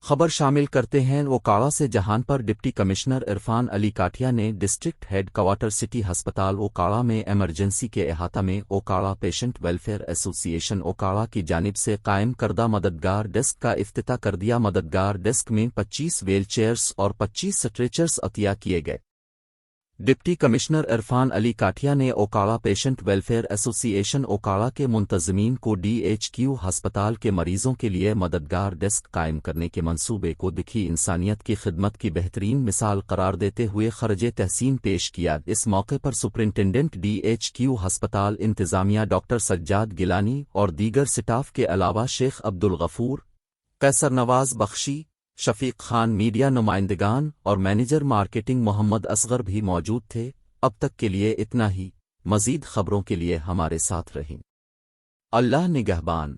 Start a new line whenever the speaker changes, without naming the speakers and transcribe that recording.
خبر شامل کرتے ہیں اوکاڑا سے، جہاں پر ڈپٹی کمشنر عرفان علی کاٹیا نے ڈسٹرکٹ ہیڈ کوارٹر سٹی ہسپتال اوکاڑا میں ایمرجنسی کے احاطہ میں اوکاڑا پیشنٹ ویلفیئر ایسوسی ایشن اوکاڑا کی جانب سے قائم کردہ مددگار ڈیسک کا افتتاح کر دیا۔ مددگار ڈیسک میں 25 ویل چیئرز اور 25 سٹریچرز عطیہ کیے گئے۔ ڈپٹی کمشنر عرفان علی کاٹیا نے اوکاڑا پیشنٹ ویلفیئر ایسوسی ایشن اوکاڑا کے منتظمین کو DHQ ہسپتال کے مریضوں کے لیے مددگار ڈیسک قائم کرنے کے منصوبے کو دکھی انسانیت کی خدمت کی بہترین مثال قرار دیتے ہوئے خراج تحسین پیش کیا۔ اس موقع پر سپرنٹنڈنٹ DHQ ہسپتال انتظامیہ ڈاکٹر سجاد گیلانی اور دیگر سٹاف کے علاوہ شیخ عبدالغفور، قیصر نواز بخشی، شفیق خان، میڈیا نمائندگان اور مینیجر مارکیٹنگ محمد اصغر بھی موجود تھے۔ اب تک کے لیے اتنا ہی، مزید خبروں کے لیے ہمارے ساتھ رہیں۔ اللہ نگہبان۔